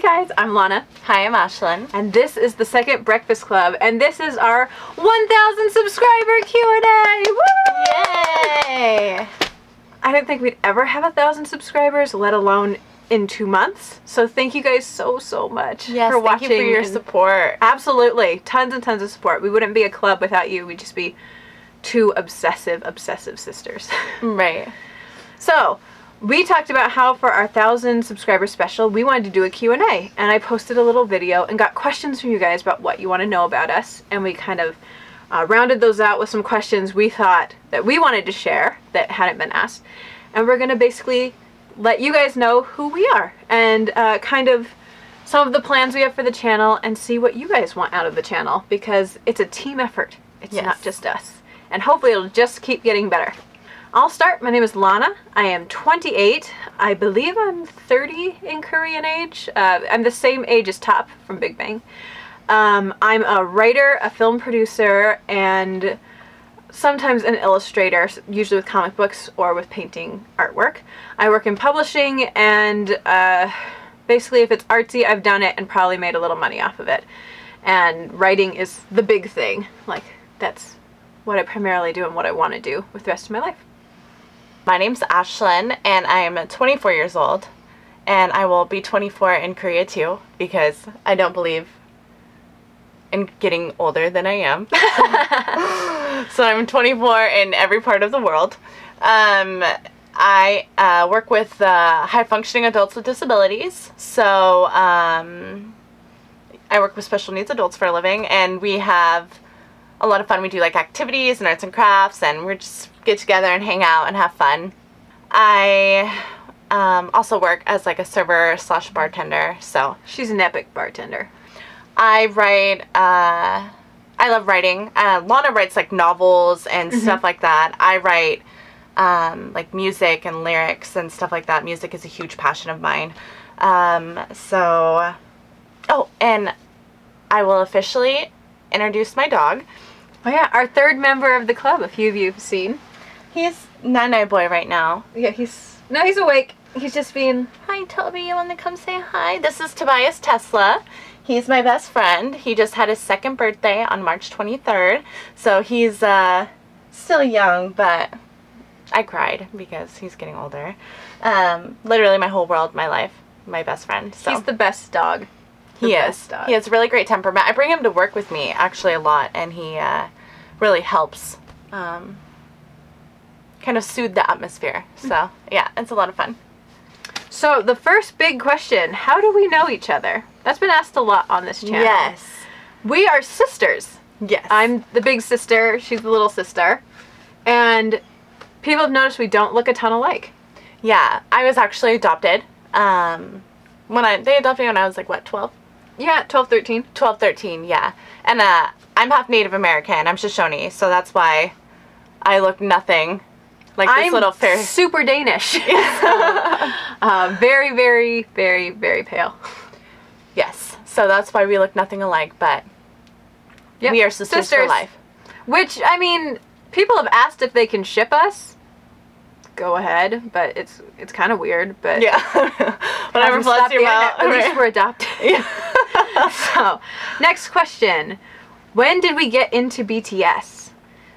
guys, I'm Lana. Hi, I'm Ashlyn. And this is the Second Breakfast Club, and this is our 1,000 subscriber Q&A! Woo! Yay! I didn't think we'd ever have 1,000 subscribers, let alone in 2 months. So thank you guys so much Yes, for watching. thank you for your support. Absolutely. Tons and tons of support. We wouldn't be a club without you. We'd just be two obsessive sisters. Right. So, we talked about how for our 1,000 subscriber special, we wanted to do a Q&A. And I posted a little video and got questions from you guys about what you want to know about us. And we kind of rounded those out with some questions we thought that we wanted to share that hadn't been asked. And we're going to basically let you guys know who we are and kind of some of the plans we have for the channel and see what you guys want out of the channel, because it's a team effort. It's not just us. And hopefully it'll just keep getting better. I'll start. My name is Lana. I am 28. I believe I'm 30 in Korean age. I'm the same age as Top from Big Bang. I'm a writer, a film producer, and sometimes an illustrator, usually with comic books or with painting artwork. I work in publishing, and basically if it's artsy, I've done it and probably made a little money off of it. And writing is the big thing. Like, that's what I primarily do and what I want to do with the rest of my life. My name's Ashlyn, and I'm 24 years old, and I will be 24 in Korea too, because I don't believe in getting older than I am. So I'm 24 in every part of the world. I work with high-functioning adults with disabilities, so I work with special needs adults for a living, and we have a lot of fun. We do like activities and arts and crafts, and we just get together and hang out and have fun. I also work as like a server / bartender. So she's an epic bartender. I write. I love writing. Lana writes like novels and stuff like that. I write like music and lyrics and stuff like that. Music is a huge passion of mine. Oh, and I will officially introduce my dog. Oh yeah, our third member of the club. A few of you have seen. He's Nana boy right now. Yeah, he's awake. He's just being, hi Toby, you want to come say hi? This is Tobias Tesla. He's my best friend. He just had his second birthday on March 23rd. So he's still young, but I cried because he's getting older. Literally my whole world, my life, my best friend. So he's the best dog. He is. He has really great temperament. I bring him to work with me actually a lot, and he really helps kind of soothe the atmosphere. So yeah, it's a lot of fun. So the first big question, how do we know each other? That's been asked a lot on this channel. Yes. We are sisters. Yes. I'm the big sister, she's the little sister. And people have noticed we don't look a ton alike. Yeah, I was actually adopted. They adopted me when I was like, what, 12? Yeah, 12, 13. 12, 13, yeah. And I'm half Native American. I'm Shoshone, so that's why I look nothing like this little fair. I'm super Danish. Very, very, very, very pale. Yes, so that's why we look nothing alike, but we are sisters for life. Which, I mean, people have asked if they can ship us. Go ahead, but it's kind of weird, but yeah. Whatever floats your boat. At least we're adopted. Yeah. So, next question. When did we get into BTS?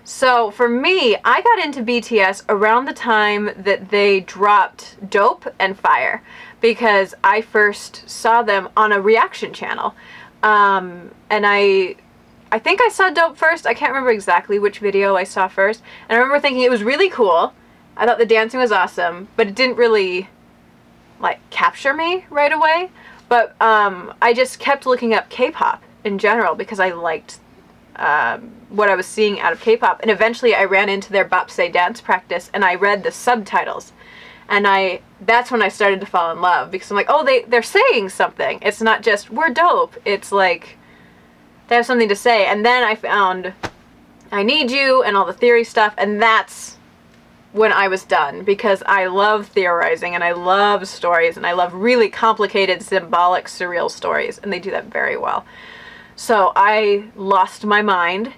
So, for me, I got into BTS around the time that they dropped Dope and Fire, because I first saw them on a reaction channel. And I think I saw Dope first. I can't remember exactly which video I saw first. And I remember thinking it was really cool. I thought the dancing was awesome, but it didn't really, like, capture me right away. But I just kept looking up K-pop in general because I liked what I was seeing out of K-pop. And eventually I ran into their Bapse dance practice and I read the subtitles. And that's when I started to fall in love, because I'm like, oh, they're saying something. It's not just, we're dope. It's like, they have something to say. And then I found I Need You and all the theory stuff, and that's when I was done, because I love theorizing and I love stories and I love really complicated, symbolic, surreal stories, and they do that very well. So I lost my mind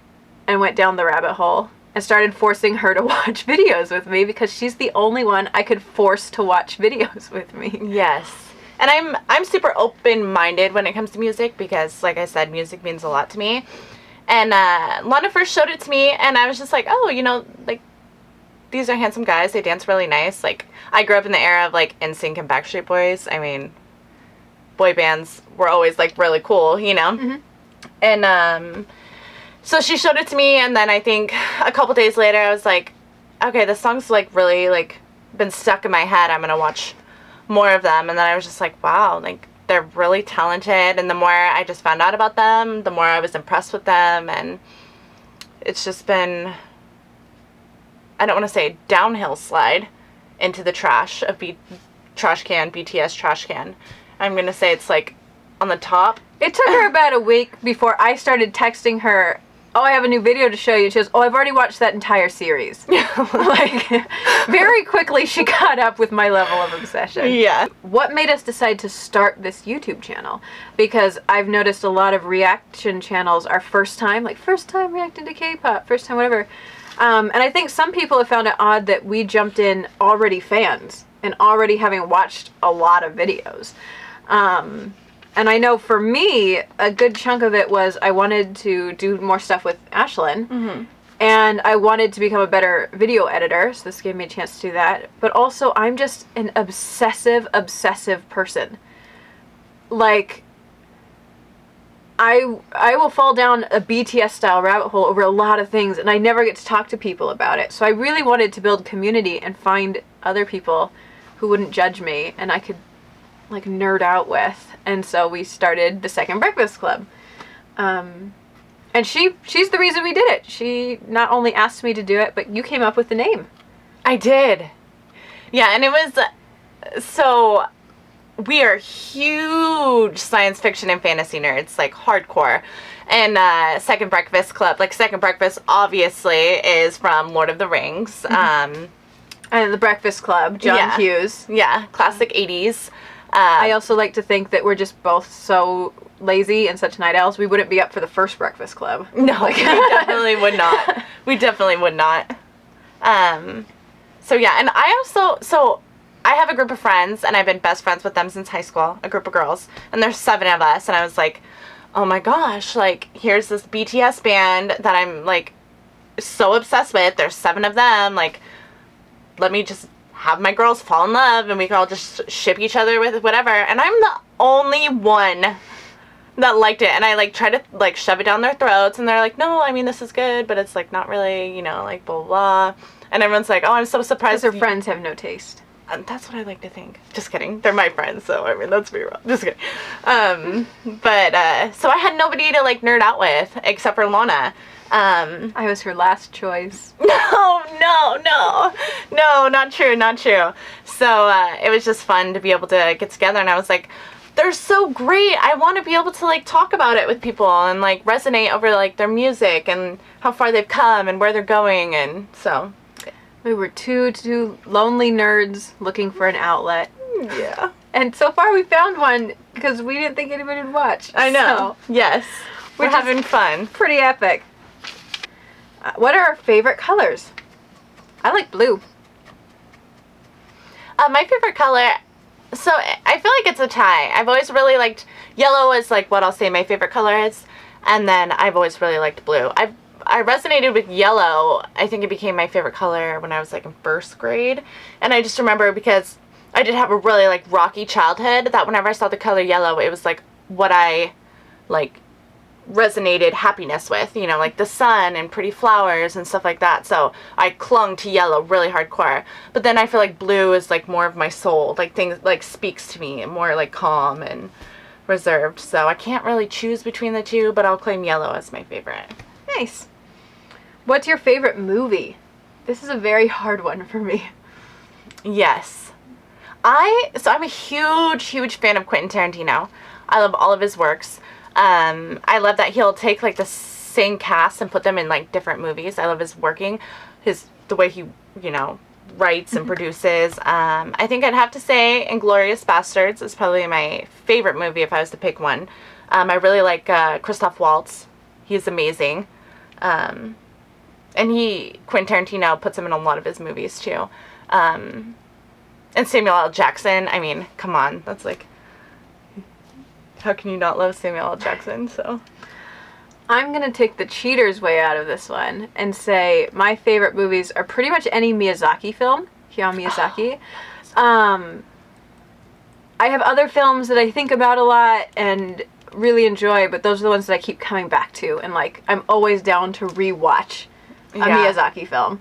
and went down the rabbit hole and started forcing her to watch videos with me, because she's the only one I could force to watch videos with me. Yes. And I'm super open-minded when it comes to music because, like I said, music means a lot to me. And Lana first showed it to me, and I was just like, oh, you know, like, these are handsome guys. They dance really nice. Like, I grew up in the era of, like, NSYNC and Backstreet Boys. I mean, boy bands were always, like, really cool, you know? Mm-hmm. And so she showed it to me, and then I think a couple days later I was like, okay, this song's, like, really, like, been stuck in my head. I'm going to watch more of them. And then I was just like, wow, like, they're really talented. And the more I just found out about them, the more I was impressed with them. And it's just been, I don't want to say downhill slide into the trash of trash can, BTS trash can. I'm going to say it's, like, on the top. It took her about a week before I started texting her, oh, I have a new video to show you. She goes, oh, I've already watched that entire series. Like, very quickly she got up with my level of obsession. Yeah. What made us decide to start this YouTube channel? Because I've noticed a lot of reaction channels are first time reacting to K-pop, first time whatever. And I think some people have found it odd that we jumped in already fans and already having watched a lot of videos. And I know for me, a good chunk of it was I wanted to do more stuff with Ashlyn. Mm-hmm. And I wanted to become a better video editor, so this gave me a chance to do that. But also, I'm just an obsessive person. Like, I will fall down a BTS-style rabbit hole over a lot of things, and I never get to talk to people about it. So I really wanted to build community and find other people who wouldn't judge me, and I could, like, nerd out with. And so we started the Second Breakfast Club. And she's the reason we did it. She not only asked me to do it, but you came up with the name. I did. Yeah, and it was, so we are huge science fiction and fantasy nerds, like hardcore. And Second Breakfast Club, like Second Breakfast obviously is from Lord of the Rings. Mm-hmm. And the Breakfast Club, John Hughes. Yeah, classic 80s. I also like to think that we're just both so lazy and such night owls, we wouldn't be up for the first Breakfast Club. No, we definitely would not. We definitely would not. So yeah, and so I have a group of friends, and I've been best friends with them since high school, a group of girls, and there's 7 of us, and I was like, oh my gosh, like, here's this BTS band that I'm, like, so obsessed with. There's 7 of them, like, let me just have my girls fall in love, and we can all just ship each other with whatever. And I'm the only one that liked it, and I, like, try to, like, shove it down their throats, and they're like, no, I mean, this is good, but it's, like, not really, you know, like, blah, blah, blah. And everyone's like, oh, I'm so surprised. Because their friends have no taste. That's what I like to think. Just kidding. They're my friends, so, I mean, let's be real. Just kidding. So I had nobody to, like, nerd out with, except for Lana. I was her last choice. No, not true. So, it was just fun to be able to get together, and I was like, they're so great. I want to be able to, like, talk about it with people and, like, resonate over, like, their music and how far they've come and where they're going, and so. We were two lonely nerds looking for an outlet. Yeah. And so far we found one because we didn't think anybody would watch. I know. So, yes. We're having fun. Pretty epic. What are our favorite colors? I like blue. My favorite color, so I feel like it's a tie. I've always really liked, yellow is, like, what I'll say my favorite color is, and then I've always really liked blue. I resonated with yellow. I think it became my favorite color when I was, like, in 1st grade, and I just remember because I did have a really, like, rocky childhood that whenever I saw the color yellow, it was, like, what I, like, resonated happiness with, you know, like the sun and pretty flowers and stuff like that. So I clung to yellow really hardcore. But then I feel like blue is, like, more of my soul, like, things, like, speaks to me, more, like, calm and reserved. So I can't really choose between the two, but I'll claim yellow as my favorite. Nice. What's your favorite movie? This is a very hard one for me. Yes. I'm a huge fan of Quentin Tarantino. I love all of his works. I love that he'll take, like, the same cast and put them in, like, different movies. I love the way he, you know, writes and produces. I think I'd have to say Inglourious Bastards is probably my favorite movie if I was to pick one. I really like Christoph Waltz. He's amazing. And Quentin Tarantino puts him in a lot of his movies too. And Samuel L. Jackson, I mean, come on, that's, like, how can you not love Samuel L. Jackson? So I'm going to take the cheater's way out of this one and say my favorite movies are pretty much any Miyazaki film. Hayao Miyazaki. I have other films that I think about a lot and really enjoy, but those are the ones that I keep coming back to, and like I'm always down to rewatch a Miyazaki film.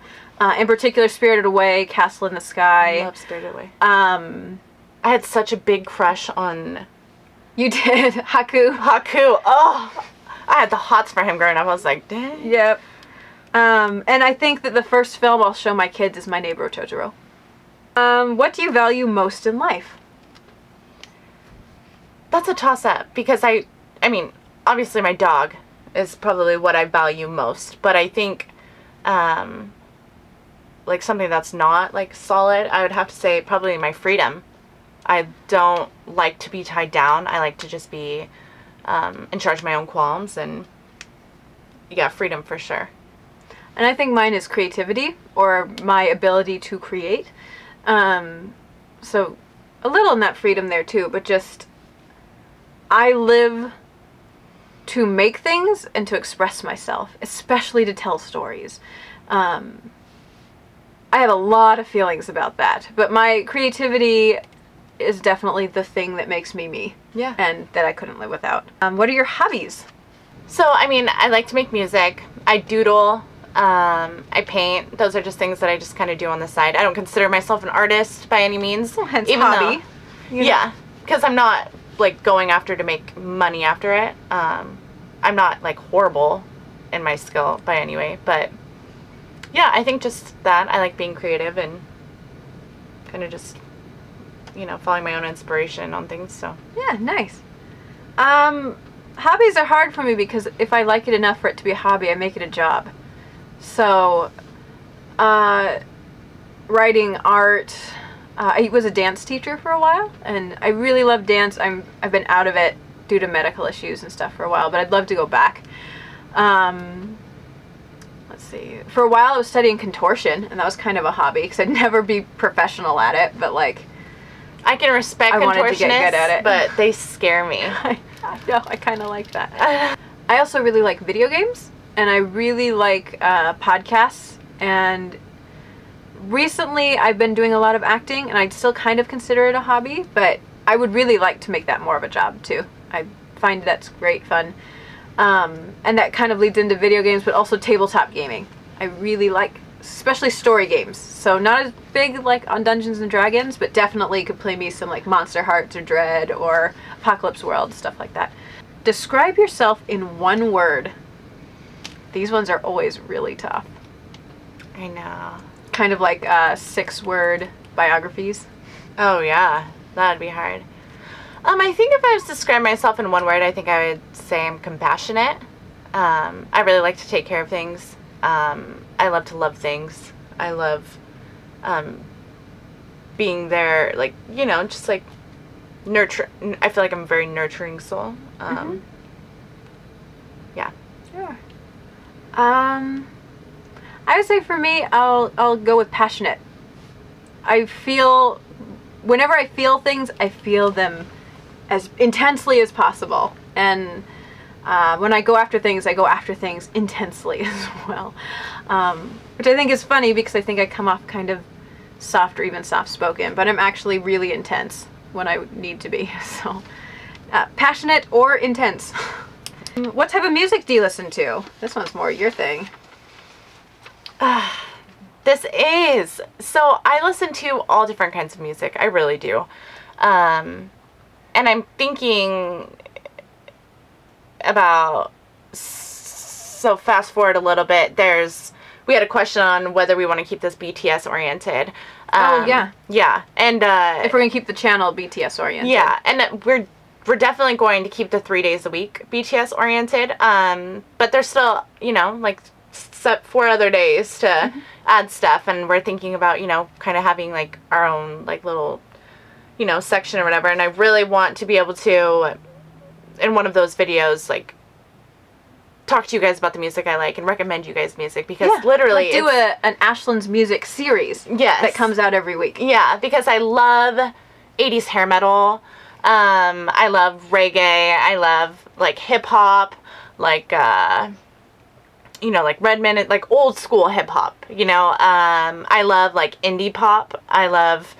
In particular, Spirited Away, Castle in the Sky. I love Spirited Away. I had such a big crush on... You did? Haku? Haku. Oh, I had the hots for him growing up. I was like, dang. Yep. And I think that the first film I'll show my kids is My Neighbor Totoro. What do you value most in life? That's a toss-up, because I mean, obviously my dog is probably what I value most, but I think, like something that's not like solid, I would have to say probably my freedom. I don't like to be tied down. I like to just be in charge of my own qualms, and yeah, freedom for sure. And I think mine is creativity, or my ability to create. So a little in that freedom there too, but just I live to make things and to express myself, especially to tell stories. I have a lot of feelings about that, but my creativity is definitely the thing that makes me me. Yeah. And that I couldn't live without. What are your hobbies? So, I mean, I like to make music. I doodle. I paint. Those are just things that I just kind of do on the side. I don't consider myself an artist by any means. Well, hence hobby. Yeah, because I'm not like going after to make money after it. I'm not like horrible in my skill by any way, but yeah, I think just that I like being creative and kind of just, you know, following my own inspiration on things. So yeah, nice. Hobbies are hard for me because if I like it enough for it to be a hobby, I make it a job. So, writing, art. I was a dance teacher for a while, and I really love dance. I've been out of it due to medical issues and stuff for a while, but I'd love to go back. Let's see. For a while, I was studying contortion, and that was kind of a hobby because I'd never be professional at it. But like, I can respect I wanted to get good at it, but they scare me. I know. I kind of like that. I also really like video games, and I really like podcasts. And recently, I've been doing a lot of acting, and I'd still kind of consider it a hobby, but I would really like to make that more of a job, too. I find that's great fun. And that kind of leads into video games, but also tabletop gaming. I really like, especially story games. So not as big, like, on Dungeons & Dragons, but definitely could play me some, like, Monster Hearts or Dread or Apocalypse World, stuff like that. Describe yourself in one word. These ones are always really tough. I know. Kind of like 6-word biographies. Oh, yeah. That'd be hard. I think if I was to describe myself in one word, I think I would say I'm compassionate. I really like to take care of things. I love to love things. I love being there, like, you know, just like nurture. I feel like I'm a very nurturing soul. Yeah. Sure. I would say for me, I'll go with passionate. Whenever I feel things, I feel them as intensely as possible. And when I go after things, I go after things intensely as well. Which I think is funny because I think I come off kind of soft or even soft-spoken, but I'm actually really intense when I need to be. So, passionate or intense. What type of music do you listen to? This one's more your thing. So I listen to all different kinds of music. I really do. And I'm thinking about, so fast forward a little bit, we had a question on whether we want to keep this BTS oriented. Oh, yeah. Yeah. And, if we're going to keep the channel BTS oriented. Yeah. And we're definitely going to keep the 3 days a week BTS oriented. But there's still, you know, like 4 other days to add stuff, and we're thinking about, you know, kind of having like our own like little, you know, section or whatever. And I really want to be able to, in one of those videos, like talk to you guys about the music I like and recommend you guys music, because literally do an Ashland's music series. Yes. That comes out every week. Yeah, because I love 80s hair metal. I love reggae. I love, like, hip-hop, like, you know, like Redman, like old school hip-hop, you know. I love, like, indie pop. I love,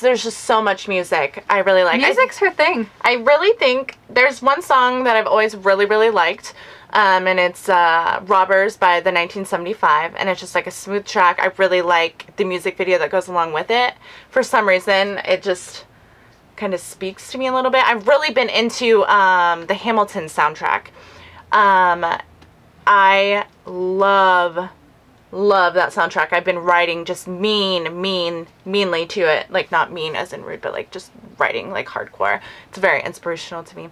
there's just so much music I really like. Music's her thing. I really think there's one song that I've always really, really liked, and it's Robbers by the 1975, and it's just like a smooth track. I really like the music video that goes along with it. For some reason, it just kind of speaks to me a little bit. I've really been into the Hamilton soundtrack. I love that soundtrack. I've been writing just meanly to it. Like, not mean as in rude, but like just writing like hardcore. It's very inspirational to me.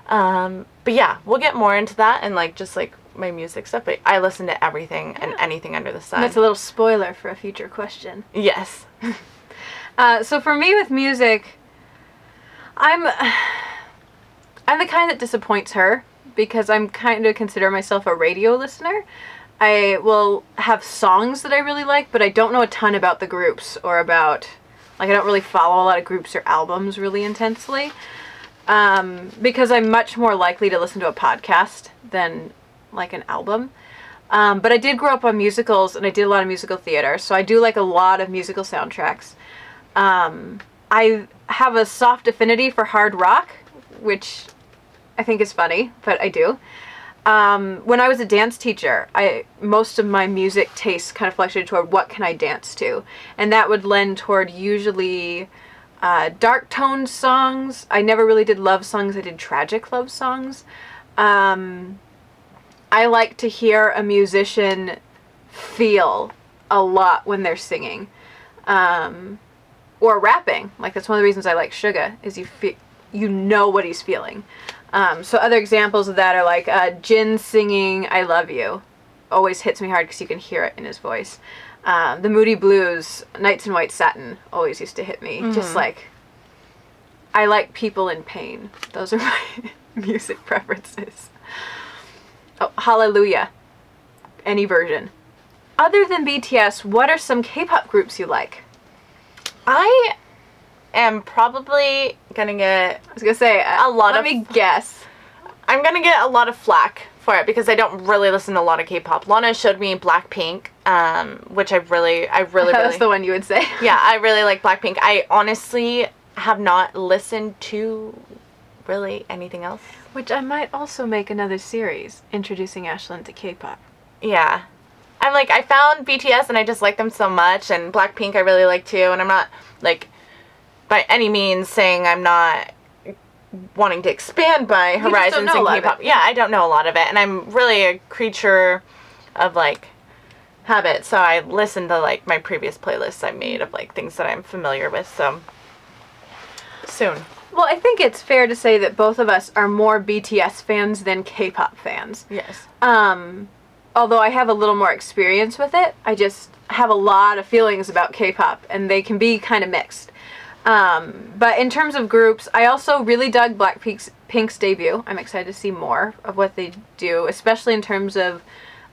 But yeah, we'll get more into that and like just like my music stuff. But I listen to everything and anything under the sun. That's a little spoiler for a future question. Yes. So for me with music, I'm the kind that disappoints her because I'm kind of consider myself a radio listener. I will have songs that I really like, but I don't know a ton about the groups or about, like, I don't really follow a lot of groups or albums really intensely. Because I'm much more likely to listen to a podcast than like an album. But I did grow up on musicals and I did a lot of musical theater, so I do like a lot of musical soundtracks. I have a soft affinity for hard rock, which I think is funny, but I do. When I was a dance teacher, most of my music tastes kind of fluctuated toward what can I dance to, and that would lend toward usually dark toned songs. I never really did love songs. I did tragic love songs. I like to hear a musician feel a lot when they're singing, or rapping. Like, that's one of the reasons I like Suga, is you know what he's feeling. So other examples of that are like Jin singing "I Love You" always hits me hard because you can hear it in his voice. The Moody Blues, "Nights in White Satin" always used to hit me. Mm-hmm. Just like, I like people in pain. Those are my music preferences. Oh, Hallelujah. Any version. Other than BTS, what are some K-pop groups you like? I am probably gonna get... I was gonna say, let me guess. I'm gonna get a lot of flack for it because I don't really listen to a lot of K-pop. Lana showed me Blackpink, which I really That's the one you would say. Yeah, I really like Blackpink. I honestly have not listened to really anything else. Which I might also make another series introducing Ashlyn to K-pop. Yeah. I'm like, I found BTS and I just like them so much, and Blackpink I really like too, and I'm not like by any means saying I'm not wanting to expand my horizons in K-pop. Yeah, I don't know a lot of it, and I'm really a creature of like habit, so I listen to like my previous playlists I made of like things that I'm familiar with, so soon. Well, I think it's fair to say that both of us are more BTS fans than K-pop fans. Yes. Although I have a little more experience with it, I just have a lot of feelings about K-pop, and they can be kind of mixed. But in terms of groups, I also really dug Blackpink's debut. I'm excited to see more of what they do, especially in terms of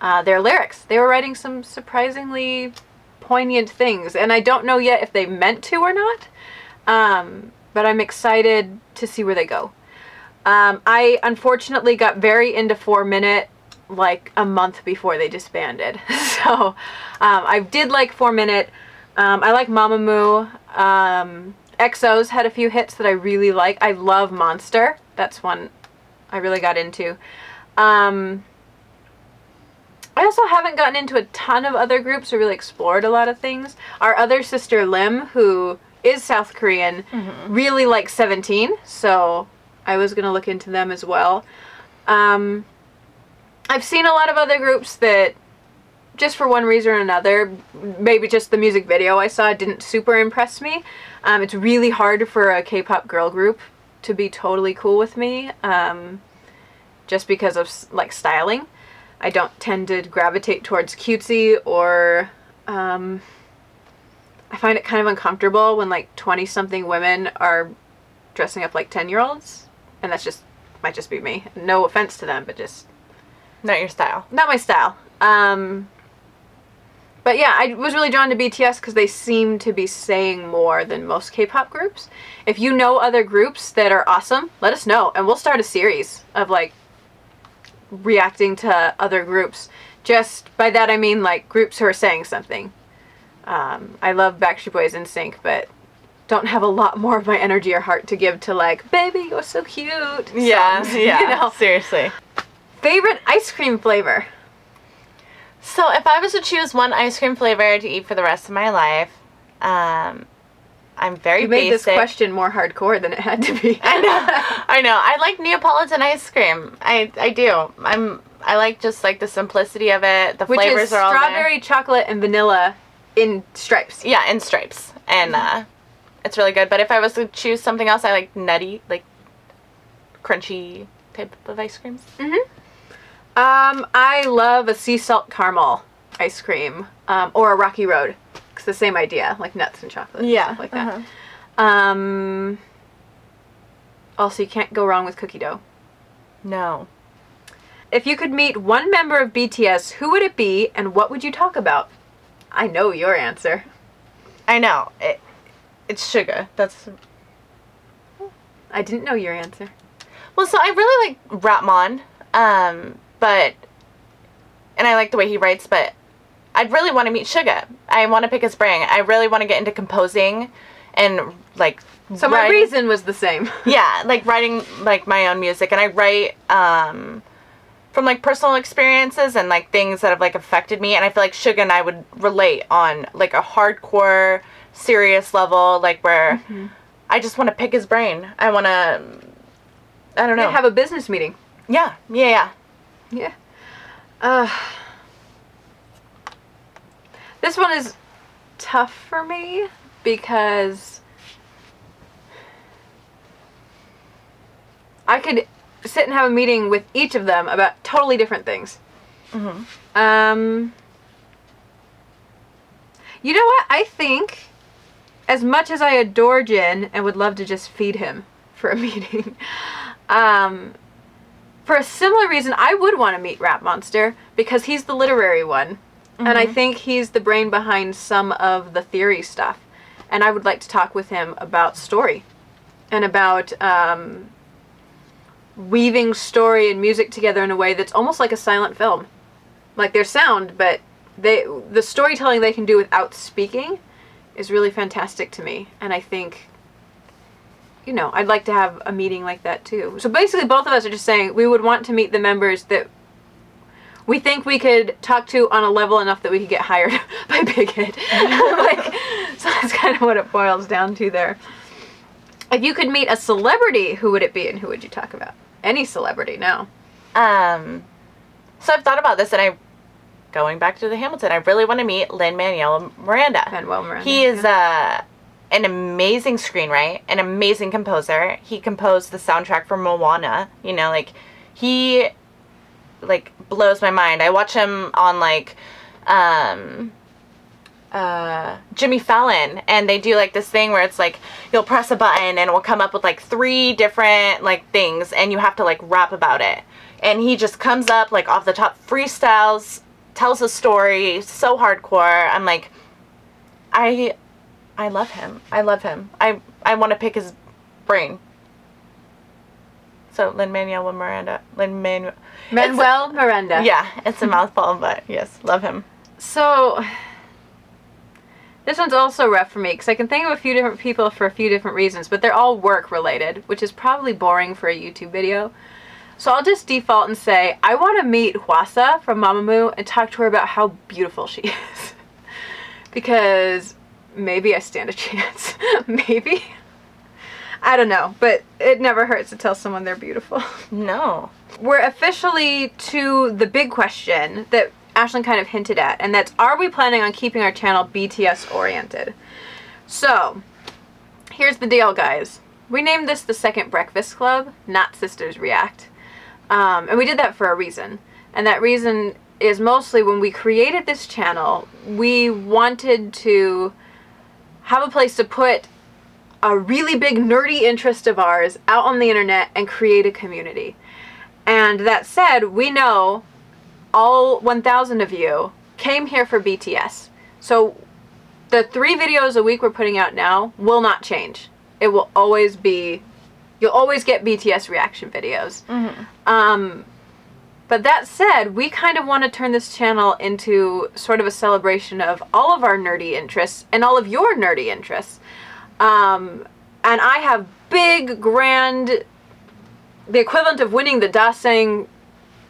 their lyrics. They were writing some surprisingly poignant things, and I don't know yet if they meant to or not. But I'm excited to see where they go. I unfortunately got very into 4-Minute like a month before they disbanded. So I did like 4-Minute. I like Mamamoo. EXO's had a few hits that I really like. I love Monster. That's one I really got into. I also haven't gotten into a ton of other groups or really explored a lot of things. Our other sister Lim, who is South Korean, really likes 17, so I was going to look into them as well. I've seen a lot of other groups that, just for one reason or another, maybe just the music video I saw didn't super impress me. It's really hard for a K-pop girl group to be totally cool with me, just because of like styling. I don't tend to gravitate towards cutesy, or I find it kind of uncomfortable when like 20-something women are dressing up like 10-year-olds, and that's just might just be me. No offense to them, but just not your style. Not my style. But yeah, I was really drawn to BTS because they seem to be saying more than most K-pop groups. If you know other groups that are awesome, let us know, and we'll start a series of like reacting to other groups. Just by that I mean like groups who are saying something. I love Backstreet Boys and NSYNC, but don't have a lot more of my energy or heart to give to like, baby, you're so cute. Yeah, songs, yeah, you know? seriously. Favorite ice cream flavor? So if I was to choose one ice cream flavor to eat for the rest of my life, I'm very You made basic. this question more hardcore than it had to be. I know. I like Neapolitan ice cream. I do. I like just like the simplicity of it. The Which flavors is are all there. strawberry, chocolate, and vanilla in stripes. Yeah, in stripes. And it's really good. But if I was to choose something else, I like nutty, like crunchy type of ice creams. Mm-hmm. I love a sea salt caramel ice cream, or a Rocky Road. It's the same idea, like nuts and chocolate, and stuff like that. Also, you can't go wrong with cookie dough. No. If you could meet one member of BTS, who would it be, and what would you talk about? I know your answer. I know. It's Suga. That's... I didn't know your answer. Well, so I really like Ratmon, but... And I like the way he writes, but I'd really want to meet Suga. I want to pick his brain. I really want to get into composing and, like... So my reason was the same. Yeah, like writing, like, my own music. And I write, from, like, personal experiences and, like, things that have, like, affected me. And I feel like Suga and I would relate on, like, a hardcore, serious level, like, where I just want to pick his brain. I want to, I don't know. Have a business meeting. Yeah. Yeah. This one is tough for me because I could sit and have a meeting with each of them about totally different things. Mm-hmm. You know what? I think, as much as I adore Jin and would love to just feed him for a meeting, for a similar reason, I would want to meet Rap Monster because he's the literary one. Mm-hmm. And I think he's the brain behind some of the theory stuff. And I would like to talk with him about story and about weaving story and music together in a way that's almost like a silent film. Like there's sound, but the storytelling they can do without speaking is really fantastic to me. And I think, I'd like to have a meeting like that too. So basically both of us are just saying we would want to meet the members that we think we could talk to on a level enough that we could get hired by Big Hit. So that's kind of what it boils down to there. If you could meet a celebrity, who would it be and who would you talk about? Any celebrity now. So I've thought about this and going back to the Hamilton, I really want to meet Lin-Manuel Miranda. He is an amazing screenwriter, an amazing composer. He composed the soundtrack for Moana. He blows my mind. I watch him on Jimmy Fallon, and they do this thing where it's you'll press a button and it will come up with 3 different things, and you have to rap about it. And he just comes up off the top, freestyles, tells a story, so hardcore. I'm I love him. I love him. I want to pick his brain. So Lin-Manuel Miranda. Manuel Miranda. Yeah, it's a mouthful, but yes, love him. So this one's also rough for me because I can think of a few different people for a few different reasons, but they're all work related, which is probably boring for a YouTube video. So I'll just default and say I want to meet Hwasa from Mamamoo and talk to her about how beautiful she is. Because maybe I stand a chance. Maybe. I don't know, but it never hurts to tell someone they're beautiful. No. We're officially to the big question that Ashlyn kind of hinted at, and that's, are we planning on keeping our channel BTS oriented? So, here's the deal, guys. We named this the Second Breakfast Club, not Sisters React. And we did that for a reason. And that reason is mostly when we created this channel, we wanted to have a place to put a really big nerdy interest of ours out on the internet and create a community. And that said, we know all 1,000 of you came here for BTS. So the 3 videos a week we're putting out now will not change. It will always be, you'll always get BTS reaction videos. But that said, we kind of want to turn this channel into sort of a celebration of all of our nerdy interests and all of your nerdy interests. And I have big, grand, the equivalent of winning the Daseng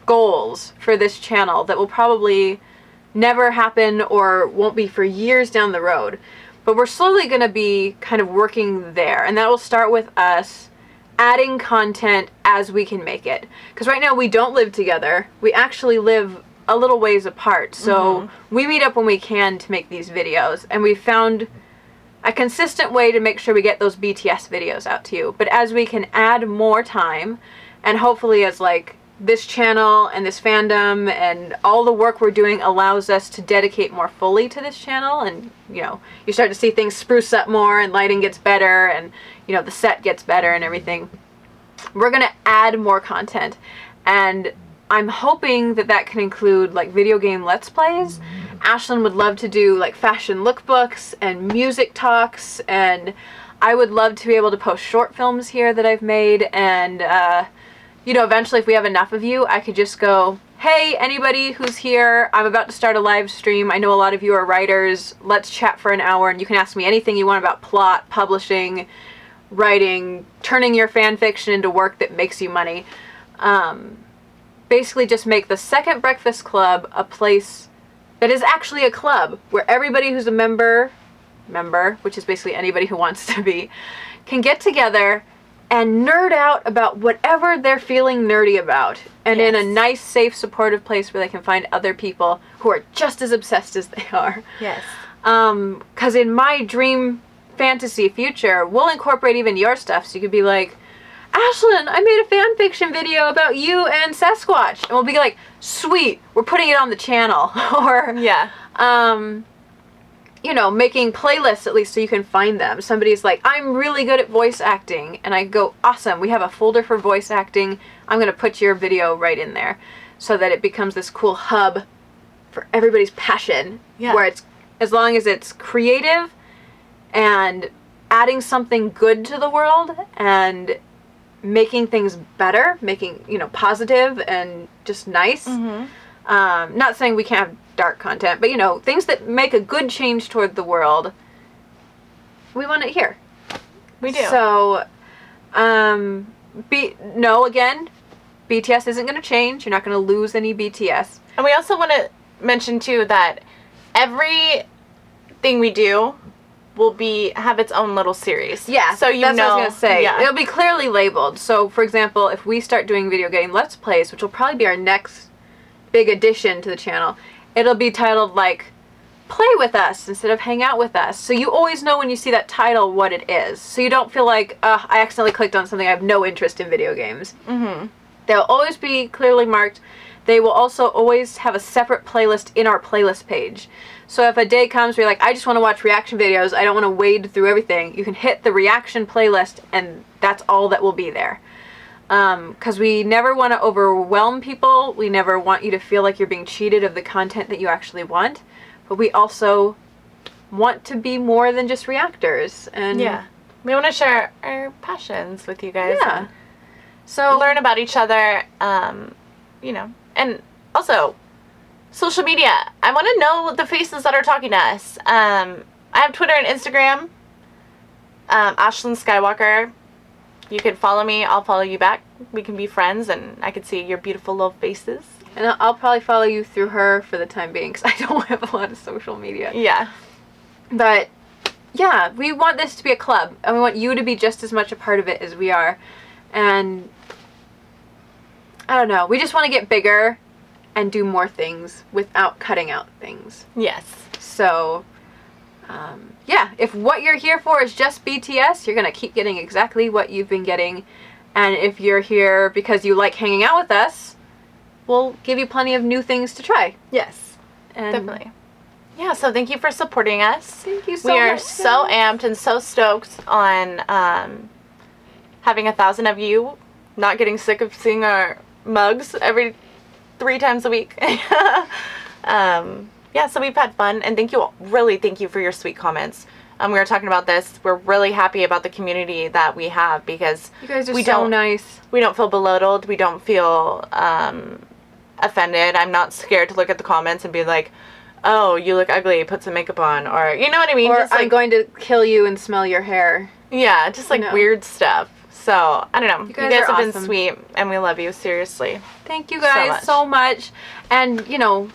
goals for this channel that will probably never happen or won't be for years down the road. But we're slowly going to be kind of working there. And that will start with us adding content as we can make it. Because right now we don't live together. We actually live a little ways apart. So we meet up when we can to make these videos. And we found a consistent way to make sure we get those BTS videos out to you. But as we can add more time, and hopefully as like this channel and this fandom and all the work we're doing allows us to dedicate more fully to this channel, and you know, you start to see things spruce up more and lighting gets better and you know, the set gets better and everything, we're gonna add more content. And I'm hoping that that can include like video game let's plays. Ashlyn would love to do like fashion lookbooks and music talks, and I would love to be able to post short films here that I've made. And you know, eventually if we have enough of you, I could just go, hey, anybody who's here, I'm about to start a live stream. I know a lot of you are writers. Let's chat for an hour and you can ask me anything you want about plot, publishing, writing, turning your fan fiction into work that makes you money. Basically just make the Second Breakfast Club a place that is actually a club where everybody who's a member, which is basically anybody who wants to be, can get together and nerd out about whatever they're feeling nerdy about. And in a nice, safe, supportive place where they can find other people who are just as obsessed as they are. Yes. 'Cause in my dream fantasy future, we'll incorporate even your stuff. So you could be like, Ashlyn, I made a fan fiction video about you and Sasquatch. And we'll be like, sweet, we're putting it on the channel. Or, you know, making playlists at least so you can find them. Somebody's like, I'm really good at voice acting. And I go, awesome, we have a folder for voice acting. I'm going to put your video right in there so that it becomes this cool hub for everybody's passion. Where it's, as long as it's creative and adding something good to the world and making things better, making, you know, positive and just nice. Not saying we can't have dark content, but you know, things that make a good change toward the world, we want it here. We do. So, again, BTS isn't going to change. You're not going to lose any BTS. And we also want to mention too that everything we do will have its own little series. Yeah, so you that's know, what I was gonna say. Yeah. It'll be clearly labeled. So, for example, if we start doing video game let's plays, which will probably be our next big addition to the channel, it'll be titled like "Play with Us" instead of "Hang Out with Us." So you always know when you see that title what it is. So you don't feel like, I accidentally clicked on something. I have no interest in video games. They'll always be clearly marked. They will also always have a separate playlist in our playlist page. So if a day comes where you're like, I just want to watch reaction videos, I don't want to wade through everything, you can hit the reaction playlist and that's all that will be there. Because we never want to overwhelm people. We never want you to feel like you're being cheated of the content that you actually want. But we also want to be more than just reactors. And we want to share our passions with you guys. Yeah. So learn about each other, you know, and also social media. I want to know the faces that are talking to us. I have Twitter and Instagram, Ashlyn Skywalker. You can follow me, I'll follow you back. We can be friends and I can see your beautiful little faces. And I'll probably follow you through her for the time being because I don't have a lot of social media. Yeah. But yeah, we want this to be a club and we want you to be just as much a part of it as we are. And I don't know, we just want to get bigger and do more things without cutting out things. Yes. So, yeah, if what you're here for is just BTS, you're going to keep getting exactly what you've been getting. And if you're here because you like hanging out with us, we'll give you plenty of new things to try. Yes, And definitely. Yeah, so thank you for supporting us. Thank you so much. We are so amped and so stoked on having 1,000 of you, not getting sick of seeing our mugs every 3 times a week. yeah, so we've had fun, and thank you for your sweet comments. We were talking about this. We're really happy about the community that we have because You guys are so nice. We don't feel belittled. We don't feel offended. I'm not scared to look at the comments and be like, oh, you look ugly, put some makeup on, or you know what I mean? Or just I'm going to kill you and smell your hair. Yeah, just like weird stuff. So, I don't know. You guys have awesome. been sweet, and we love you, seriously. Thank you guys so much. And, you know,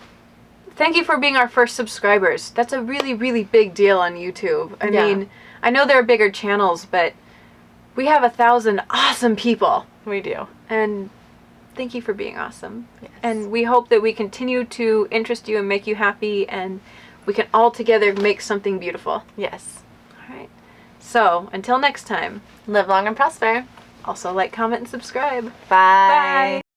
thank you for being our first subscribers. That's a really, really big deal on YouTube. I mean, I know there are bigger channels, but we have 1,000 awesome people. We do. And thank you for being awesome. Yes. And we hope that we continue to interest you and make you happy, and we can all together make something beautiful. Yes. All right. So, until next time. Live long and prosper. Also, like, comment, and subscribe. Bye. Bye.